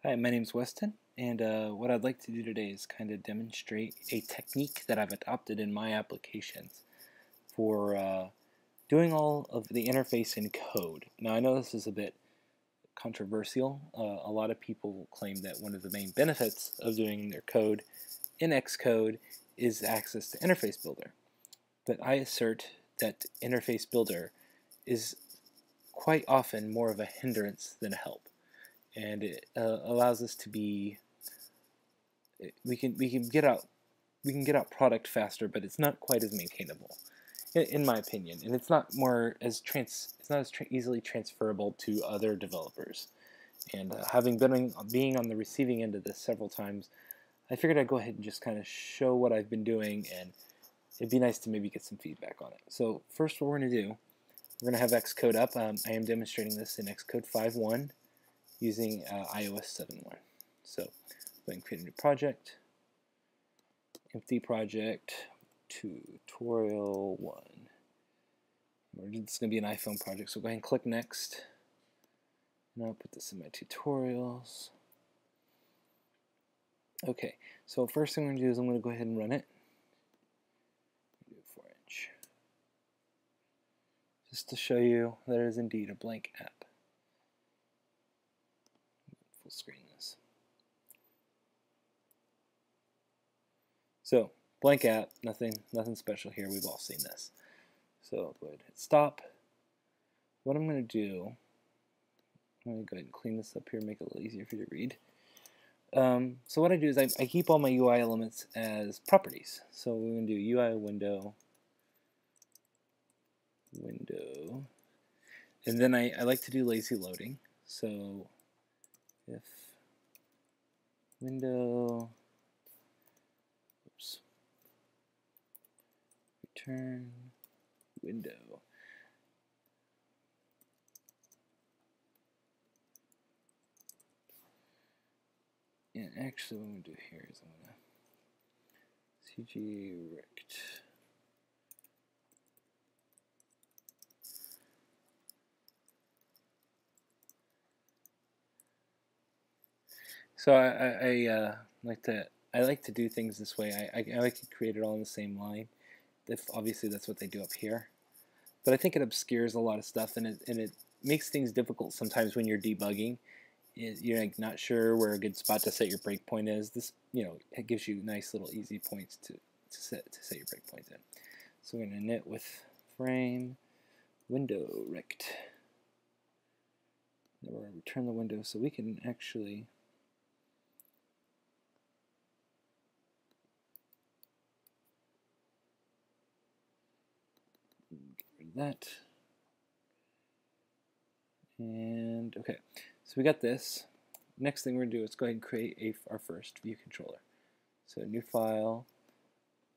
Hi, my name's Weston, and what I'd like to do today is kind of demonstrate a technique that I've adopted in my applications for doing all of the interface in code. Now, I know this is a bit controversial. A lot of people claim that one of the main benefits of doing their code in Xcode is access to Interface Builder. But I assert that Interface Builder is quite often more of a hindrance than a help. And it allows us to be we can get out product faster, but it's not quite as maintainable, in my opinion, and it's not easily transferable to other developers. And being on the receiving end of this several times, I figured I'd go ahead and just kind of show what I've been doing, and it'd be nice to maybe get some feedback on it. So first, what we're going to do, we're going to have Xcode up. I am demonstrating this in Xcode 5.1 using iOS 7.1. So go ahead and create a new project, empty project, tutorial 1. It's going to be an iPhone project, so go ahead and click next. And I'll put this in my tutorials. Okay, so first thing I'm going to do is I'm going to go ahead and run it. Do 4-inch. Just to show you that it is indeed a blank app. Full screen this. So, blank app, nothing special here. We've all seen this. So I'll go ahead and hit stop. What I'm going to do, I'm going to go ahead and clean this up here, make it a little easier for you to read. So what I do is I keep all my UI elements as properties. So we're going to do UI window, and then I like to do lazy loading. So if window, return window. And actually what I'm going to do here is I'm going to CG rect. So I like to do things this way. I like to create it all in the same line. If obviously that's what they do up here. But I think it obscures a lot of stuff, and it makes things difficult sometimes when you're debugging. You're like not sure where a good spot to set your breakpoint is. This, it gives you nice little easy points to set your breakpoints in. So we're going to init with frame window rect. Then we're going to return the window so we can actually get rid of that. And okay, so we got this. Next thing we're going to do is go ahead and create our first view controller. So new file,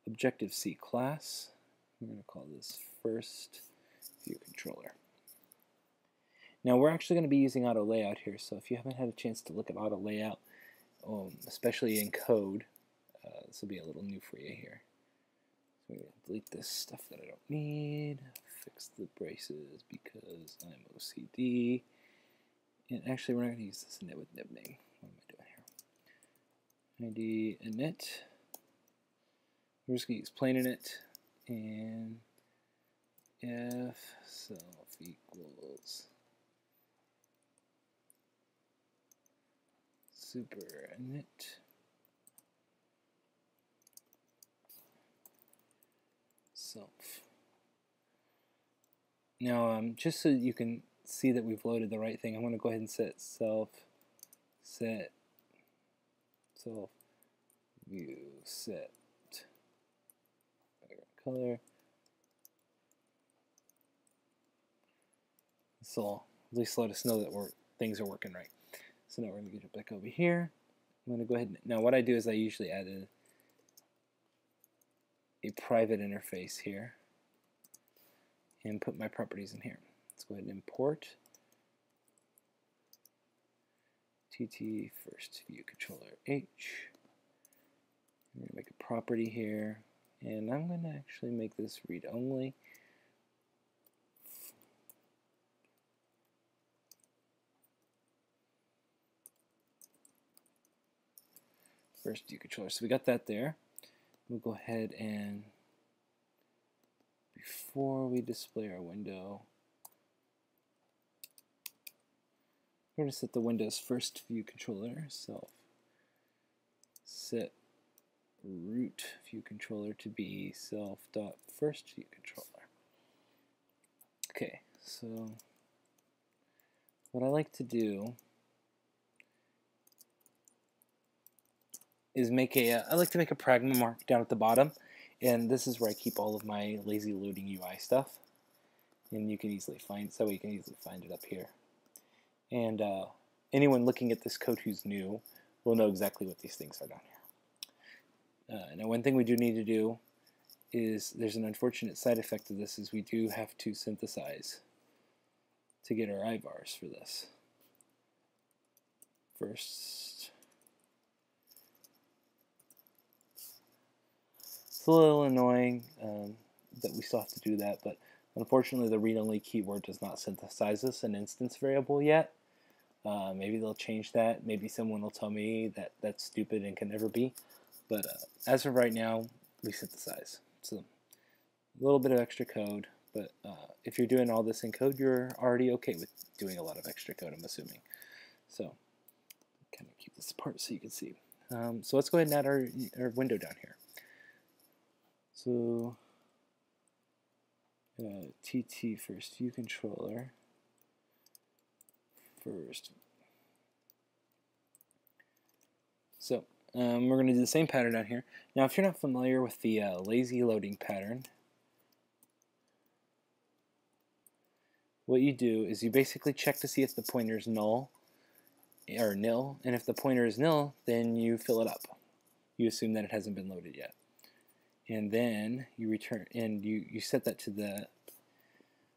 Objective-C class. We're going to call this first view controller. Now we're actually going to be using AutoLayout here, so if you haven't had a chance to look at AutoLayout, especially in code, this will be a little new for you here. So we're going to delete this stuff that I don't need, fix the braces because I'm OCD. And actually, we're not going to use this init with nibname. What am I doing here? ID init. We're just going to use plain init and if self equals super init. Self. Now, just so you can see that we've loaded the right thing, I'm going to go ahead and set view set color. This will at least let us know that things are working right. So now we're going to get it back over here. I'm going to go ahead and, now what I do is I usually add a private interface here and put my properties in here. Let's go ahead and import TT first view controller H. I'm going to make a property here, and I'm going to actually make this read only. first view controller. So we got that there. We'll go ahead and, before we display our window, we're going to set the Windows first view controller. So set root view controller to be self.first view controller. Okay, so what I like to do is I like to make a pragma mark down at the bottom, and this is where I keep all of my lazy loading UI stuff, and you can easily find it up here. And anyone looking at this code who's new will know exactly what these things are down here. Now, one thing we do need to do is, there's an unfortunate side effect of this, is we do have to synthesize to get our ivars for this. First, it's a little annoying that we still have to do that, but unfortunately the read-only keyword does not synthesize us an instance variable yet. Maybe they'll change that. Maybe someone will tell me that that's stupid and can never be. But as of right now, we synthesize. So a little bit of extra code, but if you're doing all this in code, you're already okay with doing a lot of extra code, I'm assuming. So kind of keep this apart so you can see. So let's go ahead and add our window down here. So TT first view controller. First. So we're going to do the same pattern down here. Now, if you're not familiar with the lazy loading pattern, what you do is you basically check to see if the pointer is null or nil, and if the pointer is nil, then you fill it up. You assume that it hasn't been loaded yet, and then you return and you set that to the.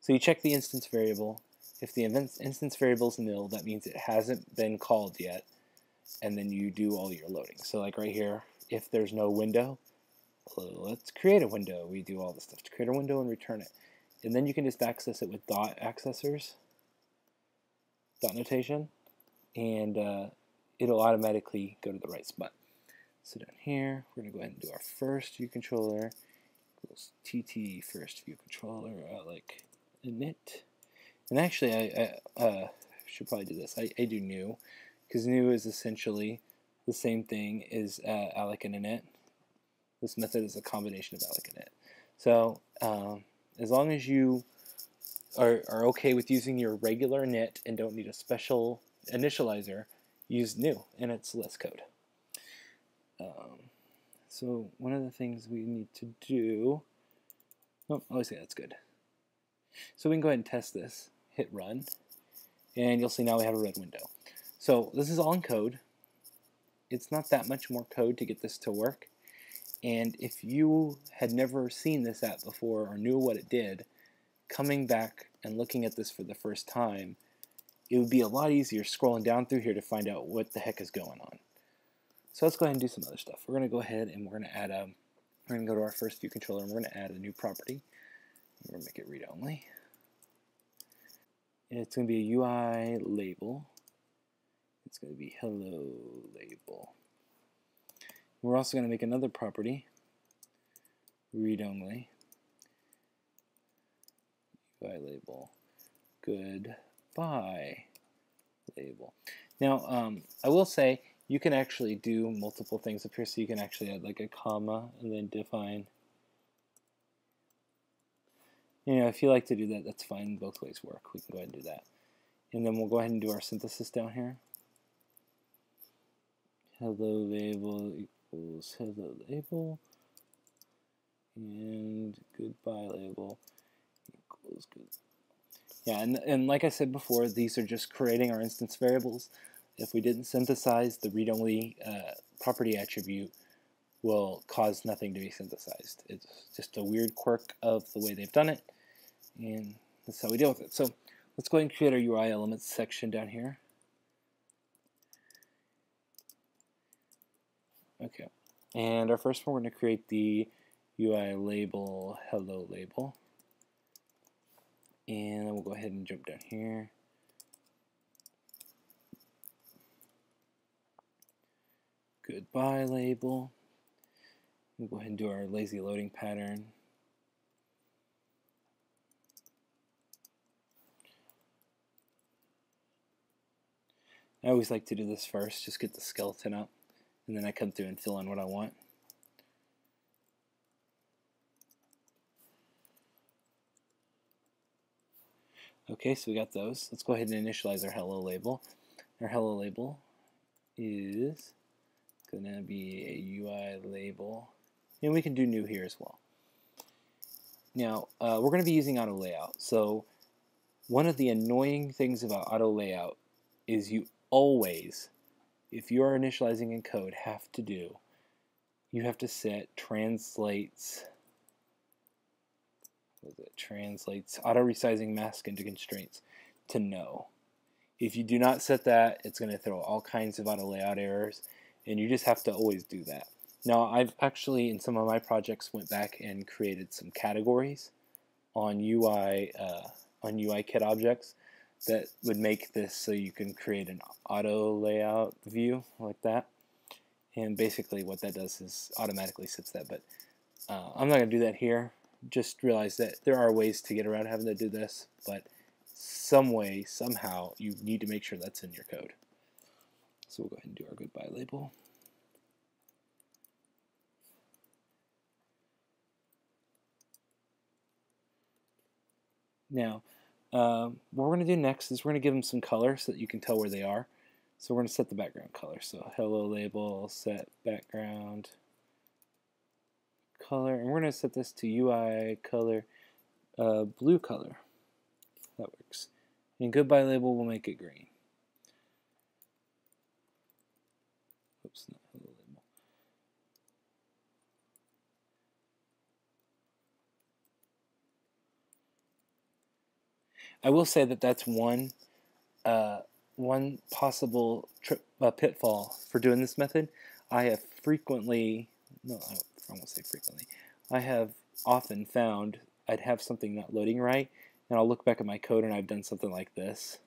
So you check the instance variable. If the instance variable is nil, that means it hasn't been called yet, and then you do all your loading. So like right here, if there's no window, let's create a window. We do all this stuff to create a window and return it. And then you can just access it with dot accessors, dot notation, and it'll automatically go to the right spot. So down here, we're going to go ahead and do our first view controller equals TT first view controller, alloc-init. And actually, I should probably do this. I do new, because new is essentially the same thing as alloc-init. This method is a combination of alloc-init. So as long as you are okay with using your regular init and don't need a special initializer, use new, and it's less code. So one of the things we need to do, say that's good. So we can go ahead and test this. Hit run, and you'll see now we have a red window. So this is all in code. It's not that much more code to get this to work. And if you had never seen this app before or knew what it did, coming back and looking at this for the first time, it would be a lot easier scrolling down through here to find out what the heck is going on. So let's go ahead and do some other stuff. We're going to go ahead and we're going to add we're going to go to our first view controller and we're going to add a new property. We're going to make it read only. It's going to be a UI label. It's going to be hello label. We're also going to make another property, read only, UI label, goodbye label. Now, I will say you can actually do multiple things up here, so you can actually add like a comma and then define. You know, if you like to do that, that's fine. Both ways work. We can go ahead and do that. And then we'll go ahead and do our synthesis down here. Hello label equals hello label. And goodbye label equals good. Yeah, and like I said before, these are just creating our instance variables. If we didn't synthesize, the read-only property attribute will cause nothing to be synthesized. It's just a weird quirk of the way they've done it. And that's how we deal with it. So let's go ahead and create our UI elements section down here. Okay, and our first one, we're going to create the UI label hello label. And then we'll go ahead and jump down here. goodbye label. We'll go ahead and do our lazy loading pattern. I always like to do this first, just get the skeleton up, and then I come through and fill in what I want. Okay, so we got those. Let's go ahead and initialize our hello label. Our hello label is going to be a UI label, and we can do new here as well. Now, we're going to be using AutoLayout. So one of the annoying things about AutoLayout is you always, if you are initializing in code, you have to set translates auto-resizing mask into constraints to no. If you do not set that, it's going to throw all kinds of AutoLayout errors, and you just have to always do that. Now, I've actually, in some of my projects, went back and created some categories on UIKit objects that would make this so you can create an AutoLayout view like that. And basically what that does is automatically sets that, but I'm not going to do that here. Just realize that there are ways to get around having to do this, but some way, somehow, you need to make sure that's in your code. So we'll go ahead and do our goodbye label. Now, what we're going to do next is we're going to give them some color so that you can tell where they are. So we're going to set the background color. So hello label, set background color, and we're going to set this to UI color blue color. That works. And goodbye label, we'll make it green. Oops, not hello label. I will say that that's one possible pitfall for doing this method. I have frequently, no, I won't say frequently, I have often found I'd have something not loading right, and I'll look back at my code and I've done something like this,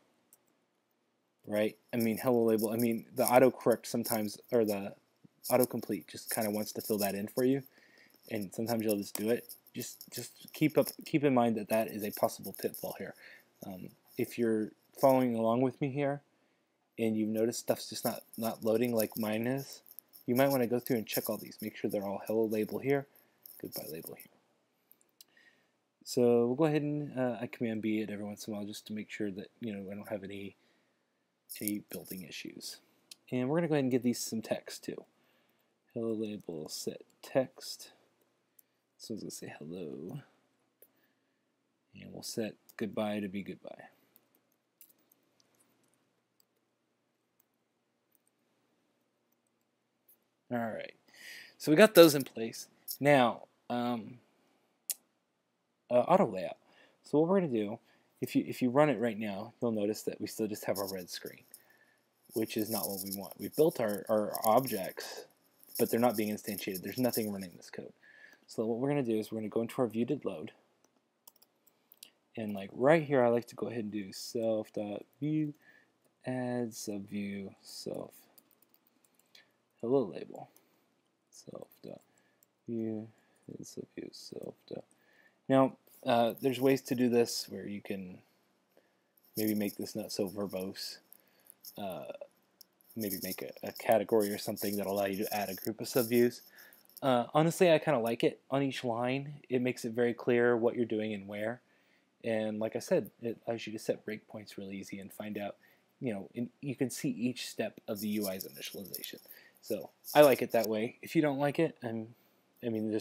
right? I mean, hello label, I mean, the autocorrect sometimes, or the autocomplete just kind of wants to fill that in for you, and sometimes you'll just do it. Just keep in mind that that is a possible pitfall here. If you're following along with me here, and you've noticed stuff's just not loading like mine is, you might want to go through and check all these. Make sure they're all hello label here, goodbye label here. So we'll go ahead and I command B it every once in a while just to make sure that I don't have any building issues. And we're going to go ahead and give these some text too. Hello label set text. So let's say hello, and we'll set goodbye to be goodbye. All right, so we got those in place. Now, auto layout. So what we're going to do, if you run it right now, you'll notice that we still just have our red screen, which is not what we want. We've built our objects, but they're not being instantiated. There's nothing running this code. So what we're going to do is we're going to go into our view did load, and like right here, I like to go ahead and do self.view add subview self hello label self.view add subview self. Now there's ways to do this where you can maybe make this not so verbose. Maybe make a category or something that'll allow you to add a group of subviews. Honestly, I kind of like it on each line. It makes it very clear what you're doing and where. And like I said, it allows you to set breakpoints really easy and find out, you can see each step of the UI's initialization. So I like it that way. If you don't like it, I mean,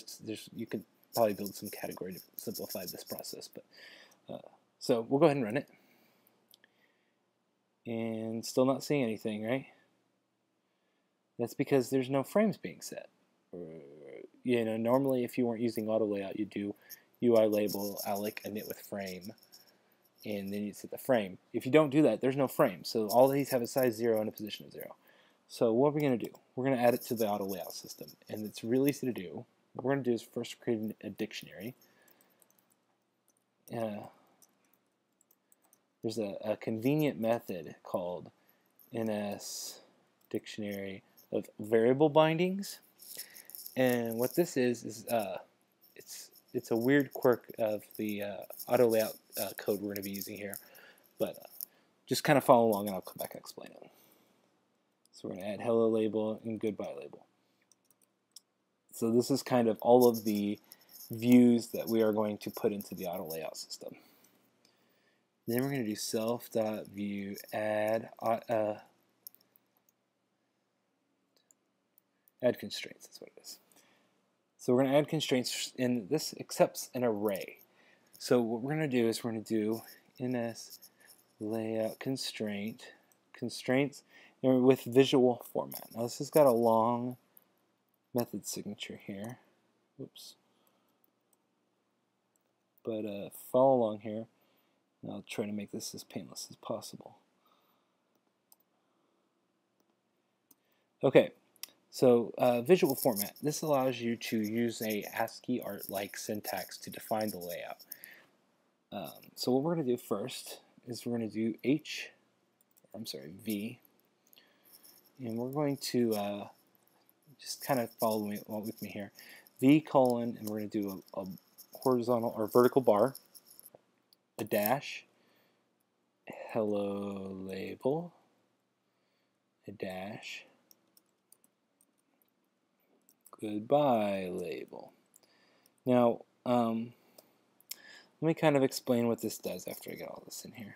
you could probably build some category to simplify this process. But so we'll go ahead and run it. And still not seeing anything, right? That's because there's no frames being set. Normally if you weren't using AutoLayout, you'd do UI label alloc-init with frame, and then you'd set the frame. If you don't do that, there's no frame. So all these have a size 0 and a position of 0. So what are we going to do? We're going to add it to the AutoLayout system, and it's really easy to do. What we're going to do is first create a dictionary. There's a convenient method called NSDictionary of variable bindings. And what this is it's a weird quirk of the auto layout code we're going to be using here. But just kind of follow along and I'll come back and explain it. So we're going to add hello label and goodbye label. So this is kind of all of the views that we are going to put into the auto layout system. Then we're going to do self.view add add constraints. That's what it is. So we're going to add constraints, and this accepts an array. So what we're going to do is we're going to do NSLayoutConstraints with visual format. Now this has got a long method signature here. Oops. But follow along here. And I'll try to make this as painless as possible. Okay. So visual format, this allows you to use a ASCII art-like syntax to define the layout. So what we're going to do first is we're going to do V, and we're going to just kind of follow with me here. V colon, and we're going to do a horizontal or vertical bar, a dash, hello label, a dash, goodbye label. Now, let me kind of explain what this does after I get all this in here.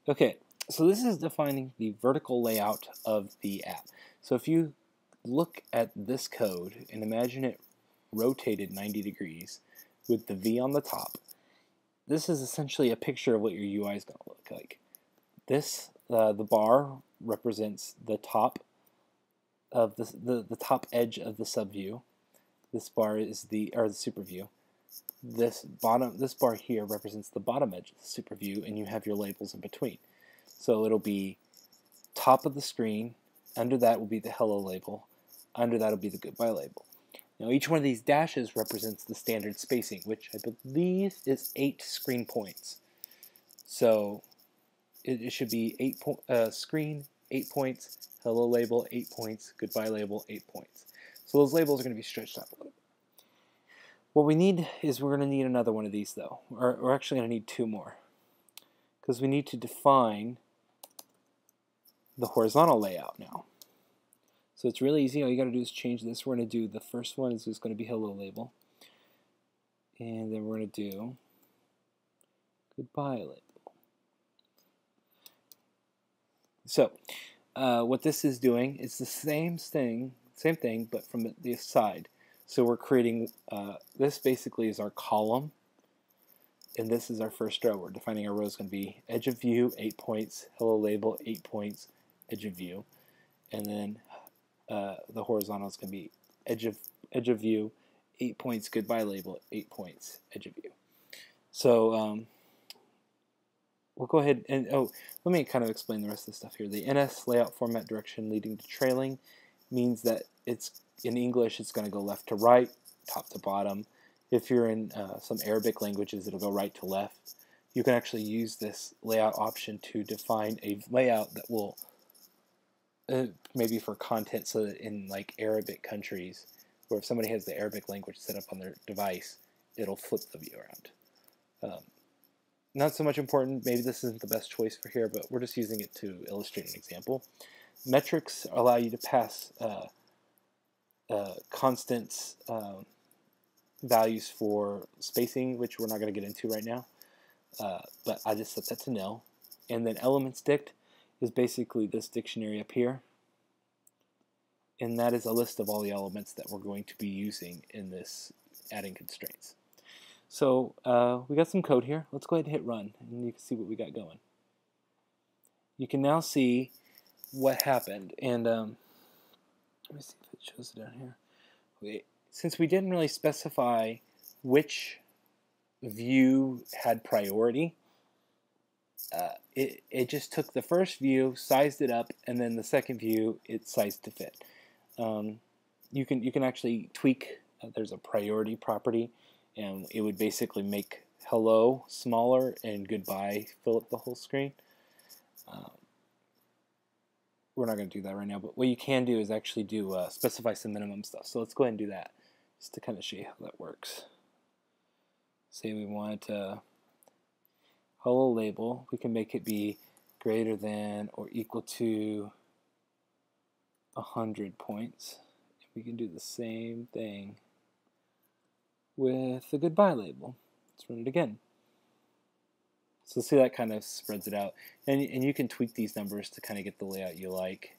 Okay, so this is defining the vertical layout of the app. So if you look at this code and imagine it rotated 90 degrees with the V on the top, this is essentially a picture of what your UI is going to look like. This, the bar represents the top of the top edge of the subview. This bar is the super view. This bar here represents the bottom edge of the super view, and you have your labels in between. So it'll be top of the screen. Under that will be the hello label. Under that will be the goodbye label. Now each one of these dashes represents the standard spacing, which I believe is 8 screen points. So it should be screen 8 points, hello label 8 points, goodbye label 8 points. So those labels are going to be stretched out a little bit. What we need is we're going to need another one of these though. We're actually going to need 2 more, because we need to define the horizontal layout now. So it's really easy. All you got to do is change this. We're going to do the first one is just going to be hello label, and then we're going to do goodbye label. So what this is doing is the same thing, but from the side. So we're creating this basically is our column, and this is our first row. We're defining our row is going to be edge of view 8 points, hello label 8 points, edge of view, and then the horizontal is going to be edge of view 8 points, goodbye label 8 points, edge of view. So we'll go ahead and let me kind of explain the rest of the stuff here. The NS layout format direction leading to trailing means that it's in English it's going to go left to right, top to bottom. If you're in some Arabic languages, it'll go right to left. You can actually use this layout option to define a layout that will maybe for content, so that in like Arabic countries, where if somebody has the Arabic language set up on their device, it'll flip the view around. Not so much important, maybe this isn't the best choice for here, but we're just using it to illustrate an example. Metrics allow you to pass constant values for spacing, which we're not going to get into right now, but I just set that to nil. And then elements dict is basically this dictionary up here, and that is a list of all the elements that we're going to be using in this adding constraints. So we got some code here. Let's go ahead and hit run, and you can see what we got going. You can now see what happened, and let me see if it shows it down here. Since we didn't really specify which view had priority, it just took the first view, sized it up, and then the second view it sized to fit. You can actually tweak there's a priority property, and it would basically make hello smaller and goodbye fill up the whole screen. We're not going to do that right now, but what you can do is actually do specify some minimum stuff. So let's go ahead and do that just to kind of show you how that works. Say we want hello label. We can make it be greater than or equal to 100 points. We can do the same thing with the goodbye label. Let's run it again. So see, that kind of spreads it out. And you can tweak these numbers to kind of get the layout you like.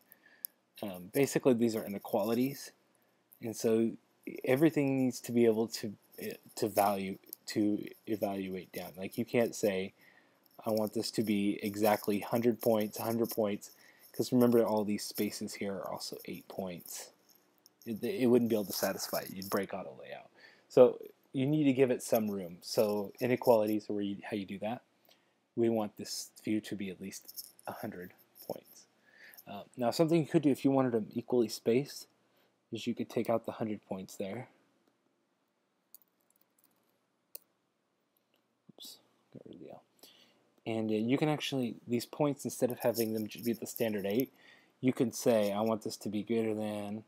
Basically, these are inequalities. And so everything needs to be able to evaluate down. Like, you can't say, I want this to be exactly 100 points, 100 points, because remember, all these spaces here are also 8 points. It wouldn't be able to satisfy it. You'd break AutoLayout. So you need to give it some room. So inequalities are how you do that. We want this view to be at least 100 points. Now, something you could do if you wanted them equally spaced is you could take out the 100 points there. Oops, got rid of the L. And you can actually, these points, instead of having them be the standard 8, you can say, I want this to be greater than,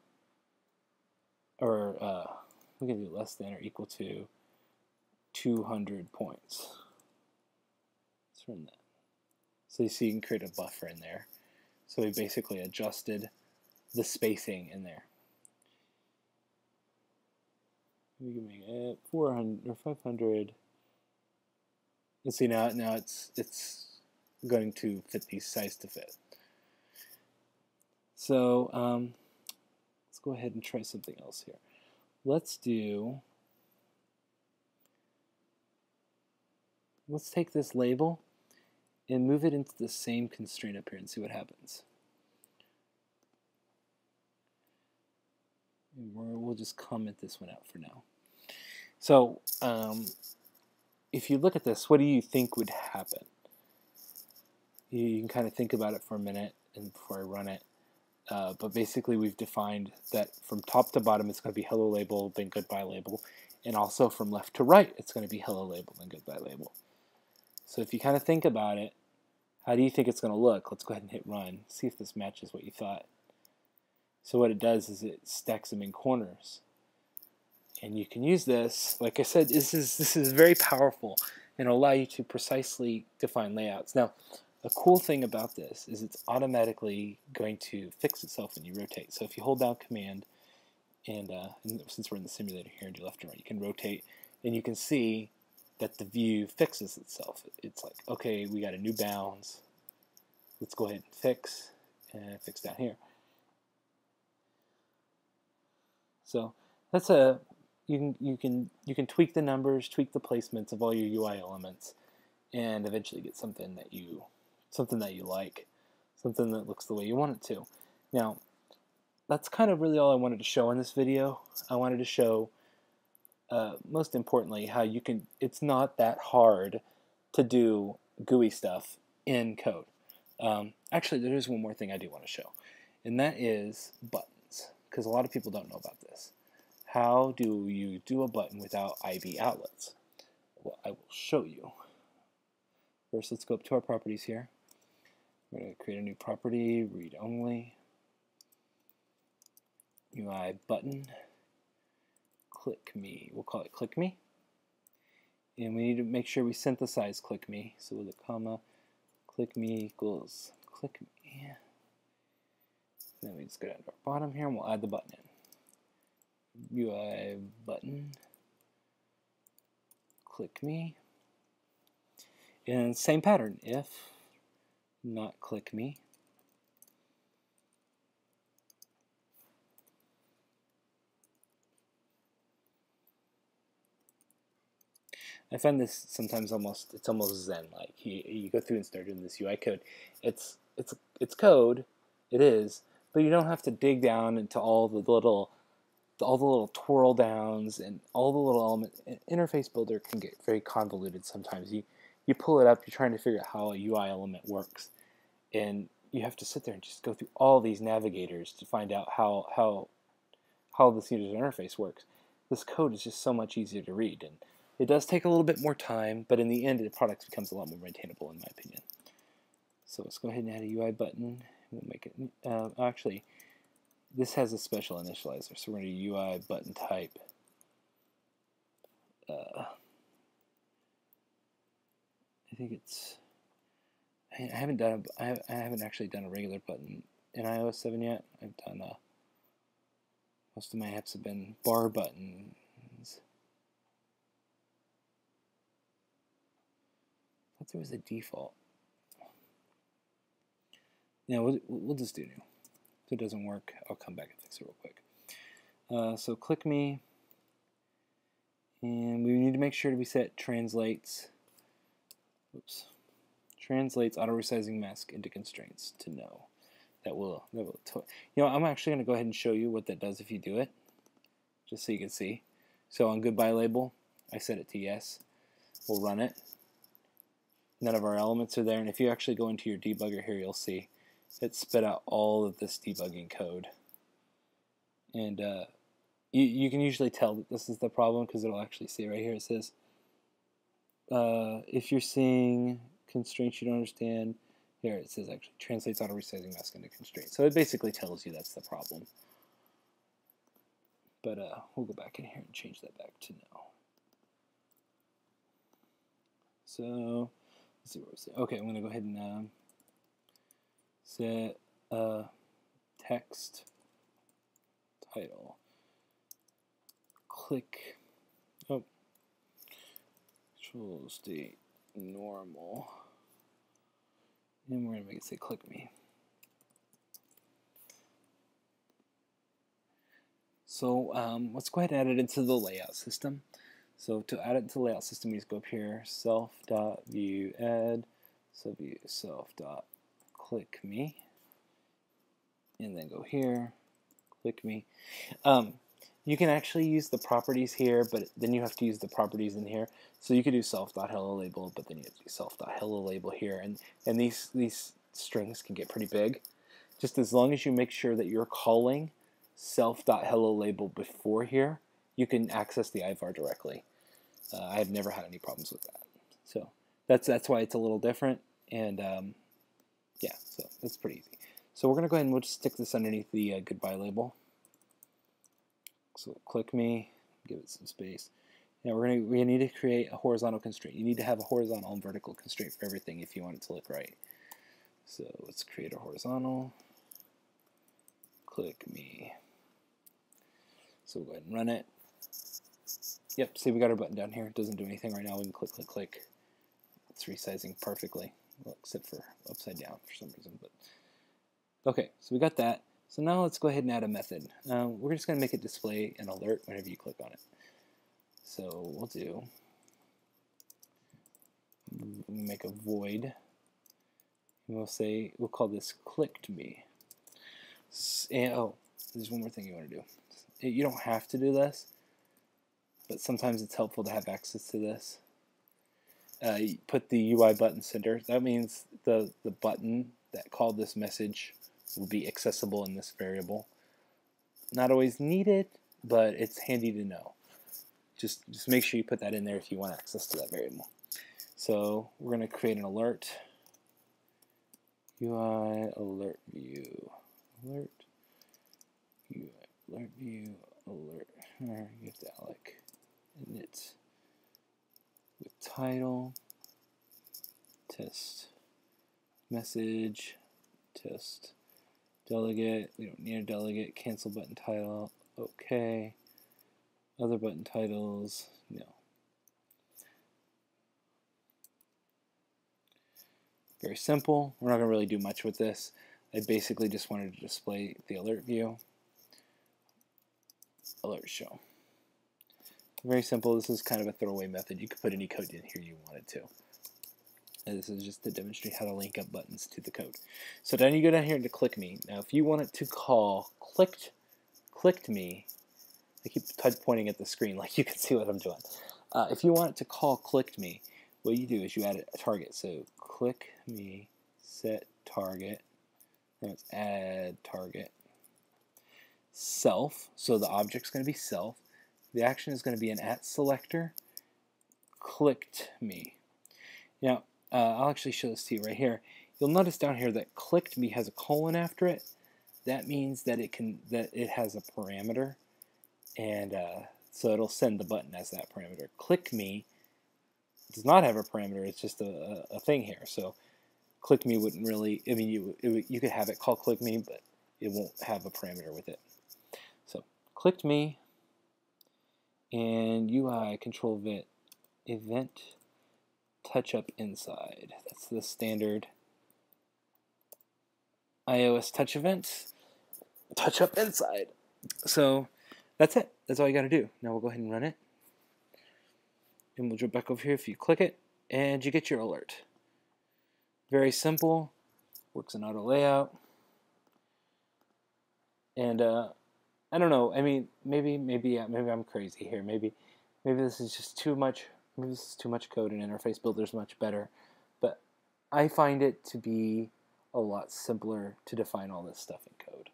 or we can do less than or equal to 200 points. Let's run that. So you see, you can create a buffer in there. So we basically adjusted the spacing in there. We can make it 400 or 500. And see, now it's going to fit these size to fit. So let's go ahead and try something else here. Let's take this label and move it into the same constraint up here and see what happens. We'll just comment this one out for now. So if you look at this, what do you think would happen? You can kind of think about it for a minute and before I run it. But basically, we've defined that from top to bottom, it's going to be hello label, then goodbye label. And also from left to right, it's going to be hello label, then goodbye label. So if you kind of think about it, how do you think it's going to look? Let's go ahead and hit run. See if this matches what you thought. So what it does is it stacks them in corners. And you can use this, like I said, this is very powerful and will allow you to precisely define layouts. Now, a cool thing about this is it's automatically going to fix itself when you rotate. So if you hold down Command, and since we're in the simulator here and do left and right, you can rotate, and you can see that the view fixes itself. It's like, okay, we got a new bounds. Let's go ahead and fix down here. So that's you can tweak the numbers, tweak the placements of all your UI elements, and eventually get something that you like, something that looks the way you want it to. Now, that's kind of really all I wanted to show in this video. I wanted to show, most importantly, how you can. It's not that hard to do GUI stuff in code. Actually, there is one more thing I do want to show, and that is buttons, because a lot of people don't know about this. How do you do a button without IB outlets? Well, I will show you. First, let's go up to our properties here. We're going to create a new property, read only, UI button, click me. We'll call it click me. And we need to make sure we synthesize click me. So with a comma, click me equals click me. Then we just go down to our bottom here and we'll add the button in. UI button, click me. And same pattern, if not click me. I find this sometimes it's almost zen-like. You go through and start doing this UI code. It's code, it is, but you don't have to dig down into all the little twirl downs and all the little elements. Interface Builder can get very convoluted sometimes. You pull it up, you're trying to figure out how a UI element works, and you have to sit there and just go through all these navigators to find out how this user interface works. this code is just so much easier to read. And it does take a little bit more time, but in the end, the product becomes a lot more maintainable, in my opinion. So let's go ahead and add a UI button. We'll make it, actually, this has a special initializer, so we're going to UI button type. I think it's, I haven't actually done a regular button in iOS 7 yet. I've done most of my apps have been bar buttons. I thought there was a default. Yeah, we'll just do new. If it doesn't work, I'll come back and fix it real quick. So click me, and we need to make sure we set translates. Oops. Translates auto resizing mask into constraints to no. That will you know, I'm actually going to go ahead and show you what that does if you do it, just so you can see. So on goodbye label, I set it to yes. We'll run it. None of our elements are there, and if you actually go into your debugger here, you'll see it spit out all of this debugging code. And you can usually tell that this is the problem because it'll actually say right here, it says, if you're seeing constraints you don't understand, here it says actually translates auto resizing mask into constraints. So it basically tells you that's the problem. But we'll go back in here and change that back to no. So let's see what we're saying. Okay, I'm going to go ahead and set text title. Click. Oh. Control state normal. And we're going to make it say click me. So let's go ahead and add it into the layout system. So to add it into the layout system, we just go up here, self.view add, subview self.click me, and then go here, click me. You can actually use the properties here, but then you have to use the properties in here. So you could do self.helloLabel, but then you have to do self.helloLabel here, and these strings can get pretty big. Just as long as you make sure that you're calling self.helloLabel before here, you can access the iVar directly. I've never had any problems with that. So that's why it's a little different, and yeah, so that's pretty easy. So we're going to go ahead and we'll just stick this underneath the goodbye label. So click me, give it some space. Now we need to create a horizontal constraint. You need to have a horizontal and vertical constraint for everything if you want it to look right. So let's create a horizontal. Click me. So we'll go ahead and run it. Yep, see we got our button down here. It doesn't do anything right now. We can click, click, click. It's resizing perfectly, well, except for upside down for some reason. But okay, so we got that. So now let's go ahead and add a method. We're just going to make it display an alert whenever you click on it. So we'll make a void, and we'll call this clicked me. And oh, there's one more thing you want to do. You don't have to do this, but sometimes it's helpful to have access to this. You put the UI button center. That means the button that called this message will be accessible in this variable. Not always needed, but it's handy to know. Just make sure you put that in there if you want access to that variable. So we're going to create an alert. UI alert view. Alert. UI alert view. Alert. Give the alloc-init with title. Test message. Test delegate. We don't need a delegate. Cancel button title. Okay. Other button titles. No. Very simple. We're not going to really do much with this. I basically just wanted to display the alert view. Alert show. Very simple. This is kind of a throwaway method. You could put any code in here you wanted to. And this is just to demonstrate how to link up buttons to the code. So then you go down here to click me. Now if you want it to call clicked me, I keep pointing at the screen like you can see what I'm doing. If you want it to call clicked me, what you do is you add a target. So click me, set target, then it's add target, self, so the object's going to be self, the action is going to be an @selector clicked me. Now, I'll actually show this to you right here. You'll notice down here that clicked me has a colon after it. That means that it has a parameter, and so it'll send the button as that parameter. Click me does not have a parameter. It's just a thing here. So click me wouldn't really. I mean, you could have it call click me, but it won't have a parameter with it. So clicked me, and UI control event touch up inside. That's the standard iOS touch events. Touch up inside. So that's it. That's all you got to do. Now we'll go ahead and run it. And we'll jump back over here. If you click it, and you get your alert. Very simple. Works in AutoLayout. And I don't know. I mean, maybe I'm crazy here. Maybe this is just too much. Maybe this is too much code, and Interface Builder's much better. But I find it to be a lot simpler to define all this stuff in code.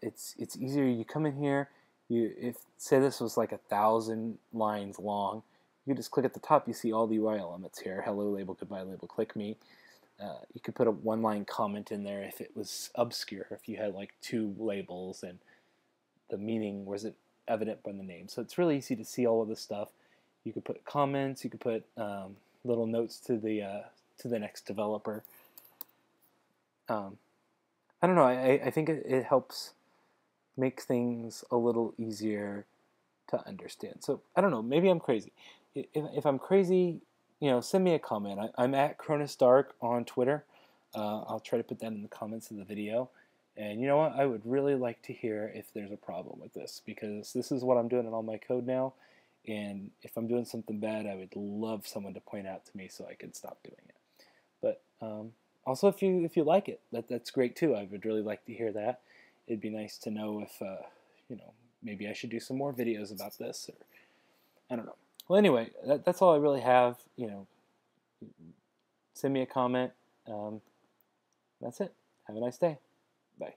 It's easier. You come in here. If say this was like 1,000 lines long, you just click at the top. You see all the UI elements here: hello label, goodbye label, click me. You could put a one-line comment in there if it was obscure. If you had like 2 labels and the meaning wasn't evident by the name, so it's really easy to see all of this stuff. You could put comments. You could put little notes to the next developer. I don't know. I think it helps make things a little easier to understand. So I don't know. Maybe I'm crazy. If I'm crazy, send me a comment. I'm at CronusDark on Twitter. I'll try to put that in the comments of the video. And you know what? I would really like to hear if there's a problem with this, because this is what I'm doing in all my code now. And if I'm doing something bad, I would love someone to point out to me so I can stop doing it. But also, if you like it, that's great too. I would really like to hear that. It'd be nice to know if maybe I should do some more videos about this, or I don't know. Well, anyway, that's all I really have. Send me a comment. That's it. Have a nice day. Bye.